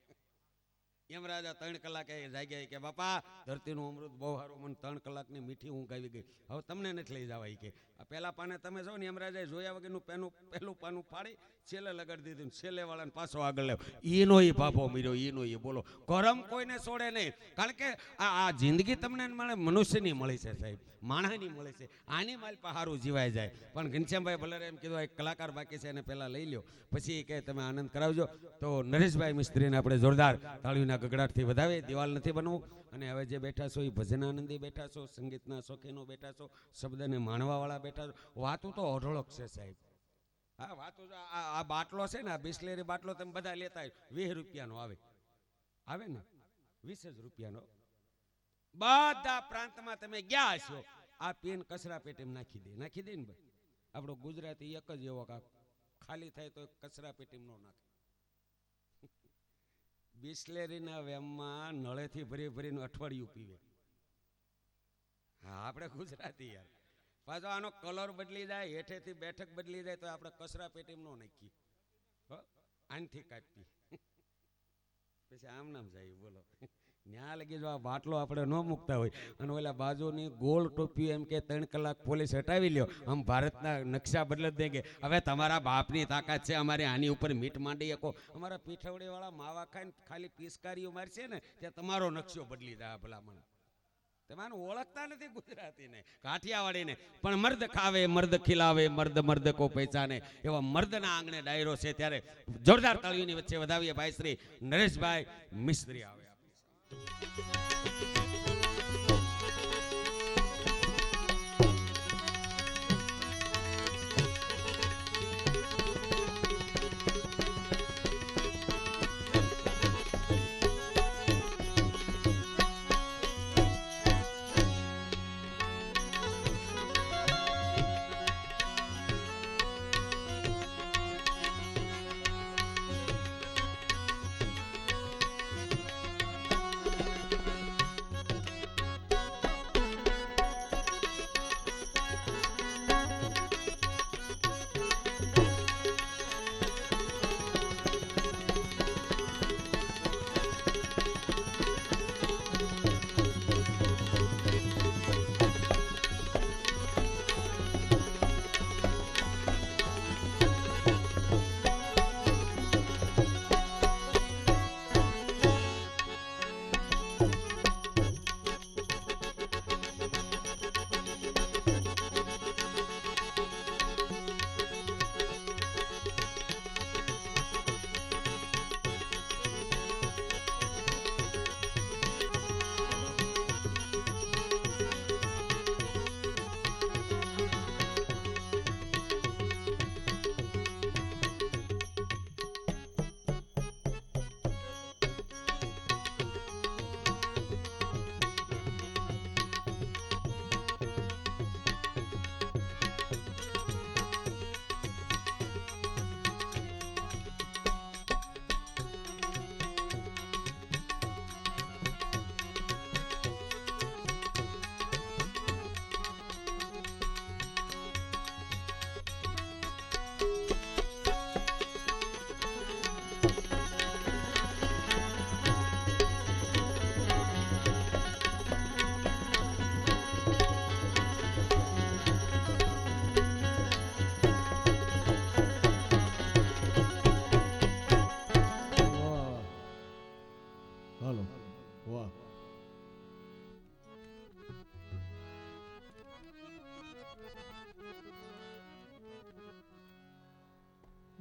યમરાજા 3 કલાકે જાગ્યા કે બાપા ધરતીનું અમૃત બહુ સારું, મને 3 કલાકની મીઠી ઊંઘ આવી ગઈ, હવે તમને નથી લઈ જવાય કે આ પહેલા પાને તમે જો ને યમરાજાએ જોયા વગરનું પહેલું પાનું ફાડી છેલ્લે લગાડી દીધું, છેલ્લે વાળાને પાછો આગળ લેવો. એનો એ બાપો મર્યો, એનો એ બોલો. કરમ કોઈને છોડે નહીં, કારણ કે આ જિંદગી તમને મળે, મનુષ્યની મળી છે સાહેબ, માણસની મળે છે. આની માલ પર સારું જીવાય જાય. પણ ઘનશ્યામભાઈ ભલરે એમ કીધું એક કલાકાર બાકી છે એને પહેલાં લઈ લ્યો, પછી કે તમે આનંદ કરાવજો. તો નરેશભાઈ મિસ્ત્રીને આપણે જોરદાર તાળીના ગગડાટથી વધાવીએ. દિવાલ નથી બનવું. અને હવે જે બેઠા છો એ ભજન આનંદી બેઠા છો, સંગીતના શોખીનો બેઠા છો, શબ્દને માણવાવાળા બેઠા છો. વાતું તો અઢળક છે સાહેબ. હા વાતું આ બાટલો છે ને, આ બિસ્લેરી બાટલો તમે બધા લેતા 20 રૂપિયાનો આવે ને, 20 રૂપિયાનો. બધા પ્રાંતમાં તમે ગયા છો, આ પેન કચરા પેટીમાં નાખી દે ને ભાઈ. આપણો ગુજરાતી એક જ એવો કાક ખાલી થાય તો કચરા પેટીમાં ન નાખે. બિસ્લેરીના વેમમાં નળેથી ભરીને અઠવાડિયું પીવે. હા આપણે ગુજરાતી યાર. પાછો આનો કલર બદલી જાય, હેઠેથી બેઠક બદલી જાય તો આપણે કચરા પેટીમાં ન નાખીએ, આનથી કાપી પછી આમ નામ જાય. બોલો ન્યા લગી જો આ બાટલો આપણે ન મૂકતા હોય અને ઓલા બાજુની ગોળ ટોપી એમ કે 3 કલાક પોલીસ હટાવી લ્યો, આમ ભારતના નકશા બદલ દેંગે. હવે તમારા બાપની તાકાત છે, અમારે આની ઉપર મીટ માંડી શકો. અમારા પીઠવડી વાળા માવા ખાઈને ખાલી પિસ્કારીઓ મારશે ને ત્યાં તમારો નકશો બદલી જાય. ભલામણ તમારે ઓળખતા નથી ગુજરાતીને, કાઠિયાવાડીને. પણ મર્દ ખાવે, મર્દ ખીલાવે, મર્દ કો પહેચાને, એવા મર્દના આંગણે ડાયરો છે. ત્યારે જોરદાર તાળીઓની વચ્ચે વધાવીએ ભાઈ શ્રી નરેશભાઈ મિસ્ત્રી આવે.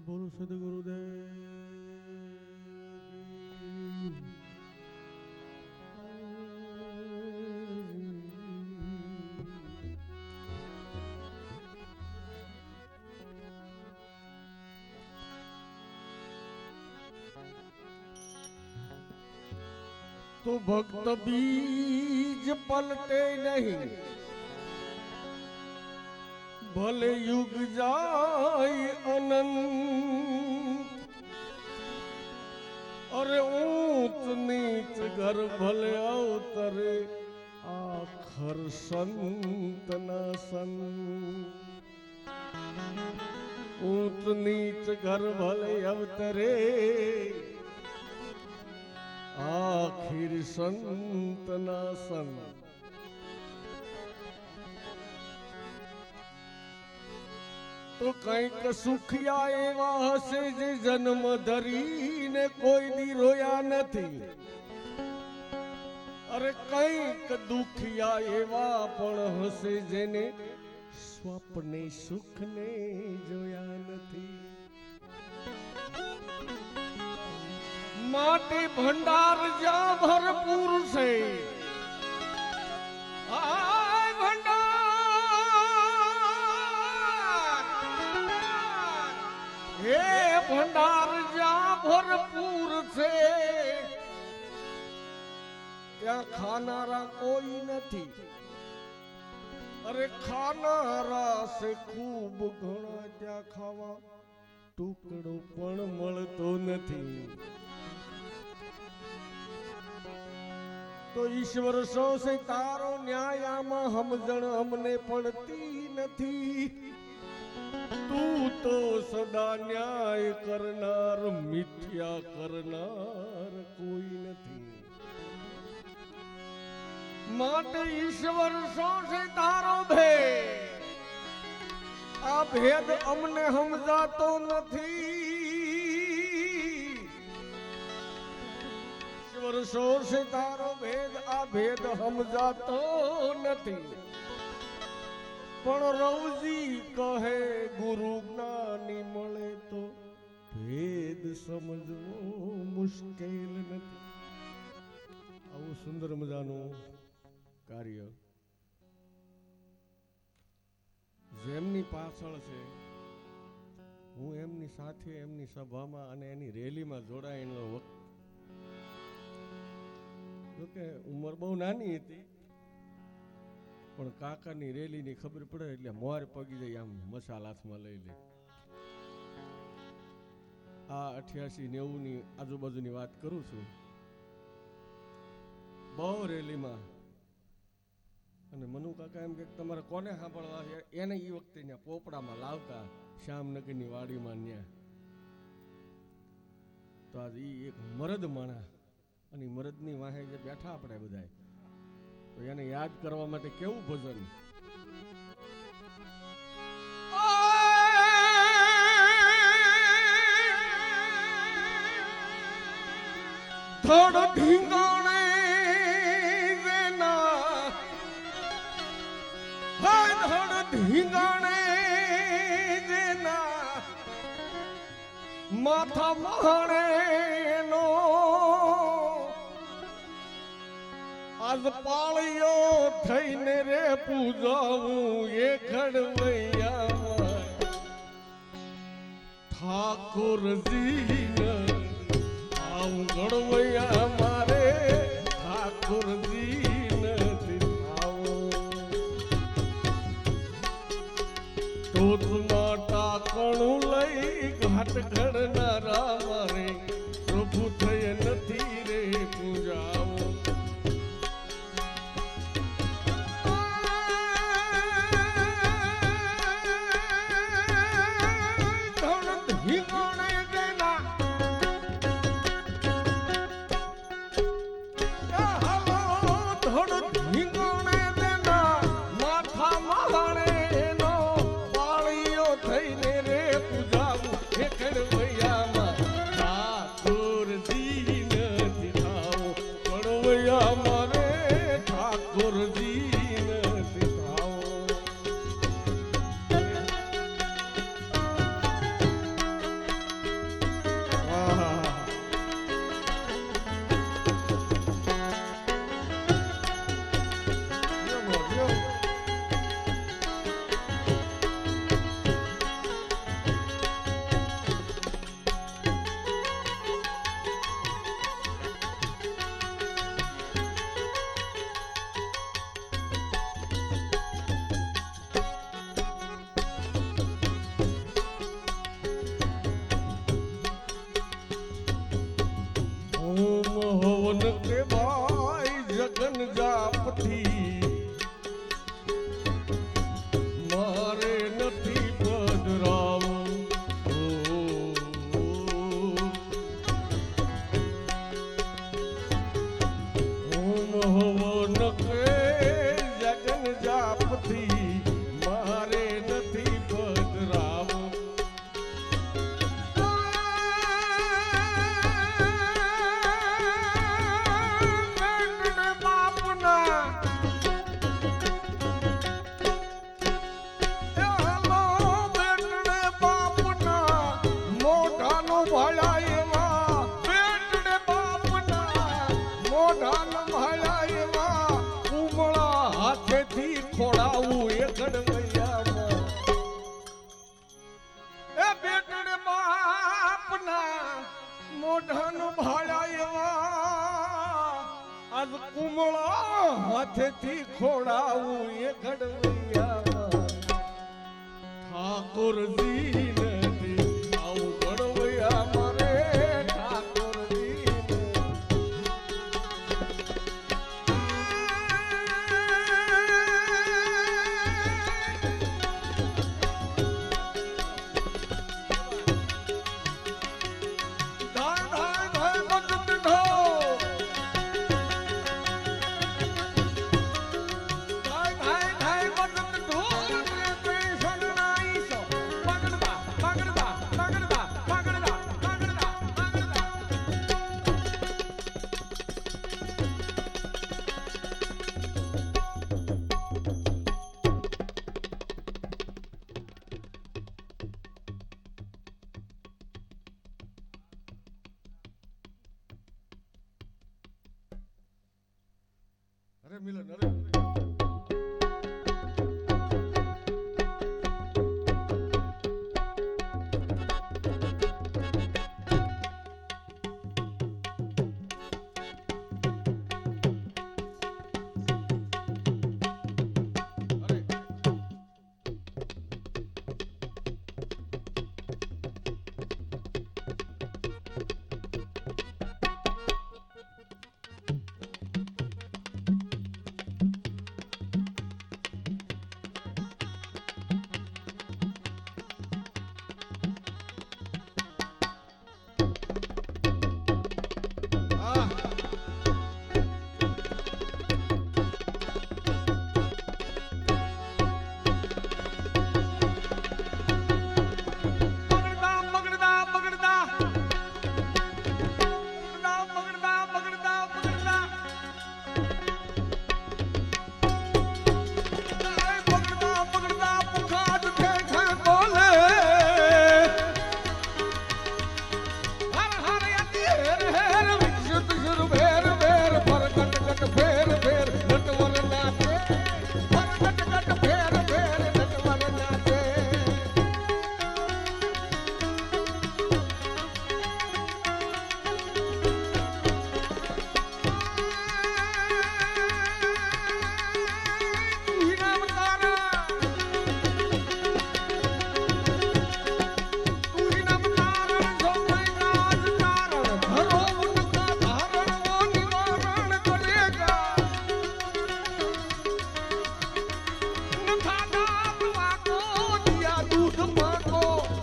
બોલો સદગુરુદેવ. તો ભક્ત બીજ પલટે નહીં, ભલે યુગ જાય અનંત, અરે ઊંચ નીચ ઘર ભલે અવતરે આખર સંતના સંત, ઊંચ નીચ ઘર ભલે અવતરે આખિર સંતના સંત. તો કંઈક સુખિયા એવા હશે જે જન્મ ધરીને કોઈ દી રોયા નથી, અરે કંઈક દુખિયા એવા પણ હશે જેને સ્વપ્ને સુખને જોયા નથી. માટે ભંડાર જ્યાં ભરપૂર છે, આ ભંડાર, હે ભંડાર જ્યાં ભરપૂર છે ત્યાં ખાનારા કોઈ નથી, અરે ખાનારા છે ખૂબ ઘણા, ત્યાં ખાવા ટુકડો પણ મળતો નથી. તો ઈશ્વર સો છે તારો ન્યાય, આમાં સમજણ અમને પડતી નથી. તું તો સદા ન્યાય કરનાર, મિથ્યા કરનાર કોઈ નથી. માટે ઈશ્વર સો છે તારો ભેદ, આ ભેદ અમને સમજાતો નથી. ઈશ્વર સો છે તારો ભેદ, આ ભેદ સમજાતો નથી. પણ રવજી કહે ગુરુ જ્ઞાની મળે તો ભેદ સમજવો મુશ્કેલ નથી. આવું સુંદર મજાનું કાર્ય જેમની પાછળ છે, હું એમની સાથે એમની સભામાં અને એની રેલીમાં જોડાયેલો વખત, જોકે ઉંમર બહુ નાની હતી પણ કાકાની રેલીની ખબર પડે એટલે મોર પગી જાય, આમ મસાલ હાથમાં લઈ લે. આ 88-90 ની આજુબાજુની વાત કરું છું. બહુ રેલીમાં અને મનુ કાકા એમ કે તમારે કોને સાંભળવા છે, એને એ વખતે ત્યાં પોપડામાં લાવતા શ્યામનગરની વાડીમાં ત્યાં. તો આજે એક મરદ માણા અને મરદની વાહે જે બેઠા આપણે બધા, તો એને યાદ કરવા માટે કેવું ભજન. થોડો ઢીંગાણે વેના, થોડો ઢીંગાણે વેના, માથા મહાણે નો આજ પાળિયો થઈને રે પૂજાવું એ ખડવૈયા ઠાકોરજી આવું ઘડવૈયા મારે ઠાકોરજી નથી આવું. ટોચમાં ટાકણું લઈ ઘાટ ઘડનારા મારે પ્રભુ થઈ નથી રે પૂજાવું. થઈને રે પૂજાવું એ કડવૈયા માથેથી ખોડાવું એ ઘડવૈયામાં ઠાકોરજી નથી આવું ઘડવૈયા મારે ઠાકોરજી અરે મિલન અરે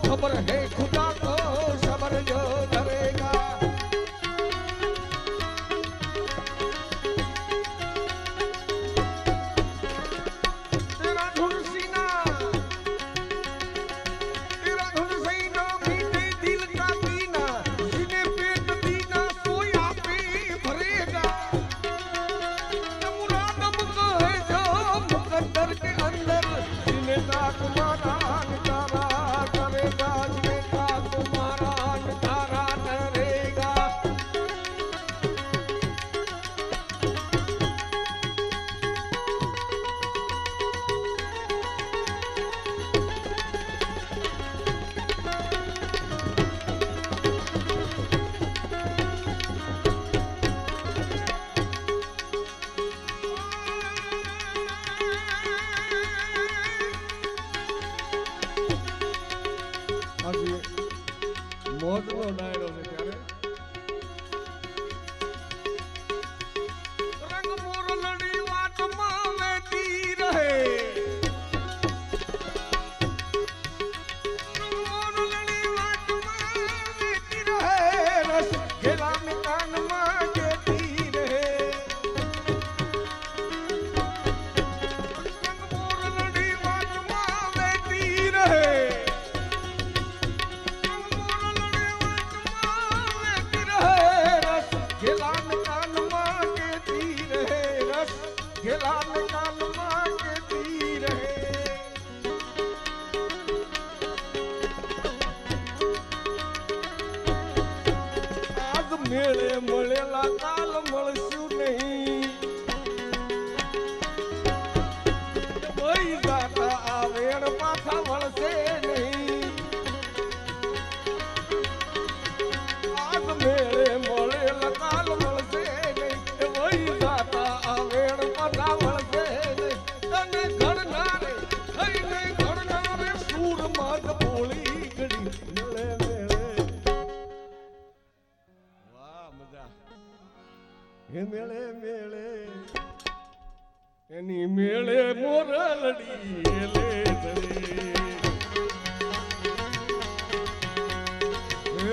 खबर है खुदा को सबर जो करेगा तेरा धुन सीना बीते दिल का पीना जिन्हें पेट दीना सोया पे भरेगा मुरादम को है जो मुकद्दर के अंदर जिन्हें ताक मारा निकारा करेगा जिन्हें ताक मारा निकारा करेगा મોજનો ડાયરો છે ત્યારે રંગ મોરલડી વાટમાં વેતી રહે રંગ મોરલડી વાટમાં વેતી રહે રસ ઘેલા કાનમાં જેતી રહે રંગ મોરલડી વાટમાં વેતી રહે घेलान कानमा के तीर है रस घेलान कानमा के तीर है आज मेले મળેલા કાલ મળશું નહીં કોઈ જાતા આવેણ પાછા મળશે નહીં આજ મેળે મળેલા કાલ મળશે નહીં વહી જાતા આવેણ પાછા હે મેળે મેળે એની મેળે મોરલડી એલે તળી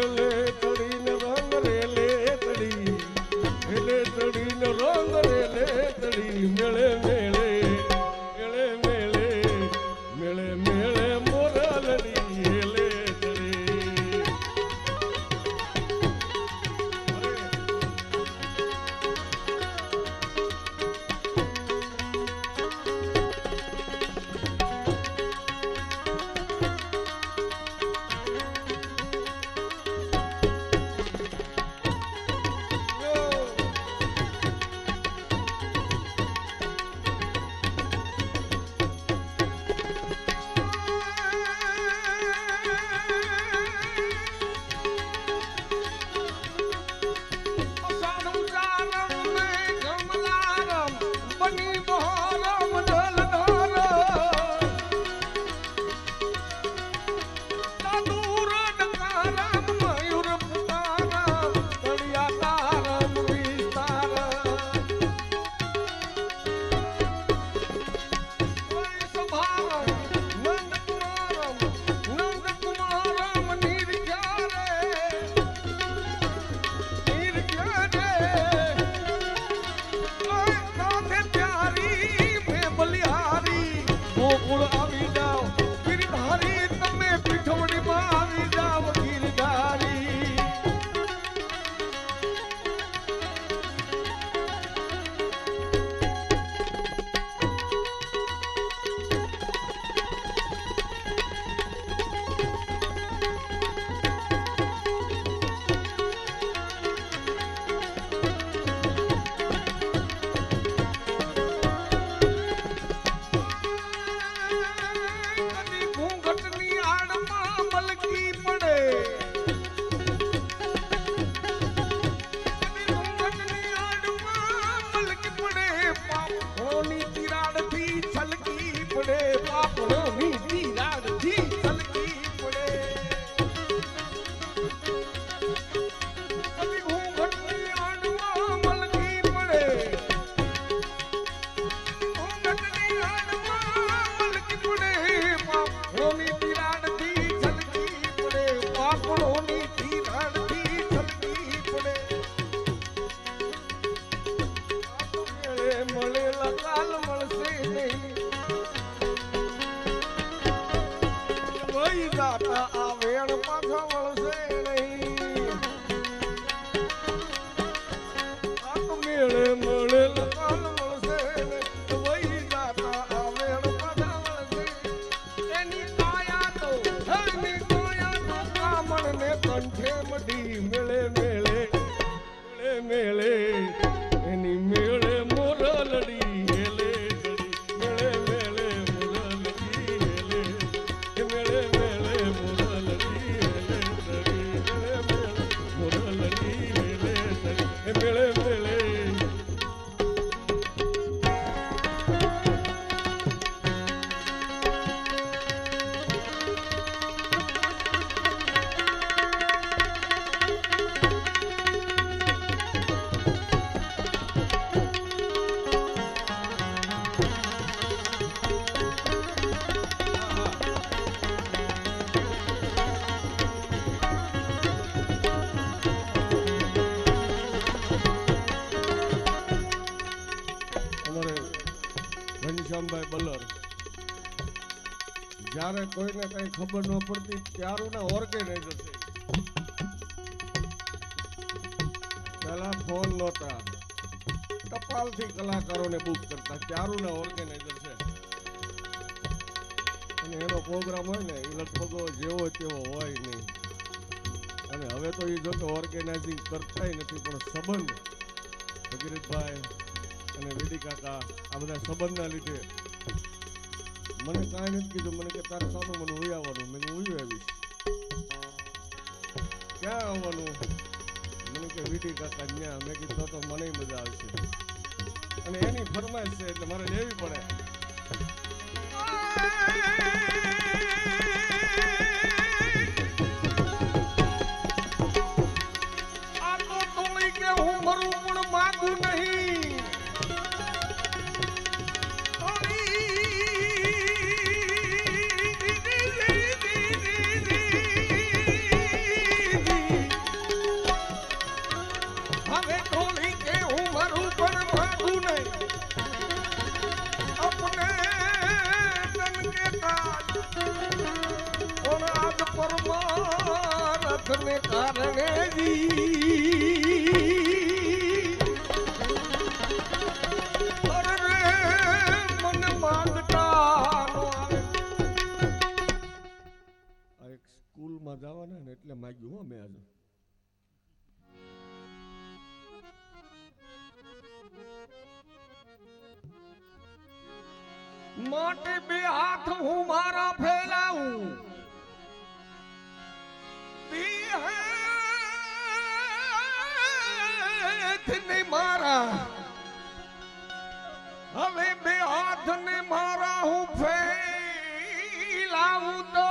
એલે તળીને રંગ રેલે તળી એલે તળીને રંગ રેલે તળી મેળે મેળે મેળે મેળે મેળે મેળે મોરલડી એલે તળી ઘનશ્યામભાઈ બલર જ્યારે કોઈને કઈ ખબર ન પડતી ત્યારુના ઓર્ગેનાઇઝર છે. પહેલા ફોન નહોતા, ટપાલથી કલાકારોને બુક કરતા, ત્યારુના ઓર્ગેનાઇઝર છે. અને એનો પ્રોગ્રામ હોય ને એ લગભગ જેવો તેવો હોય નહીં. અને હવે તો એ જો કે ઓર્ગેનાઇઝિંગ કરતાય નથી, પણ સંબંધ ભગીરથભાઈ અને વેદી કાકા આ બધા સંબંધના લીધે મને કાંઈ નથી કીધું. મને કે તારે સાનું મને ઉઈ આવવાનું. મેં ઉઈ આવીશ. ક્યાં આવવાનું? મને કે વેદી કાકા ત્યાં. મેં કીધું તો મને મજા આવશે. અને એની ફરમાઈશ છે એટલે મારે લેવી પડે. આ તો તોય કે હું મરું પણ માગું નહીં. હાથને કારણે જી અરે રે મન માંગતા નો આવે. આ એક સ્કૂલમાં જવાના ને એટલે માગ્યું હો મેં આજે. માટે બે હાથ હું મારા ફેલાવું, બે હાથ ને મારા, હવે બે હાથ ને મારા હું ફેલાવું તો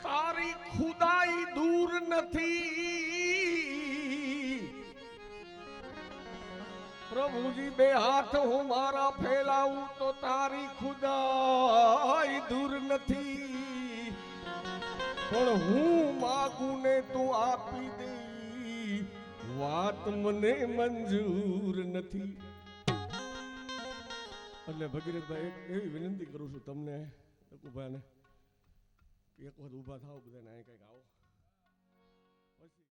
તારી ખુદાઈ દૂર નથી. પ્રભુજી બે હાથ હું મારા ફેલાવું તો તારી ખુદાઈ દૂર નથી, પણ હું માગું ને તું આપી દે વાત મને મંજૂર નથી. એટલે ભગીરથભાઈ એક એવી વિનંતી કરું છું તમને, ટકુભાઈને, એક વખત ઊભા થાવ બધાને અહીં કંઈક આવો.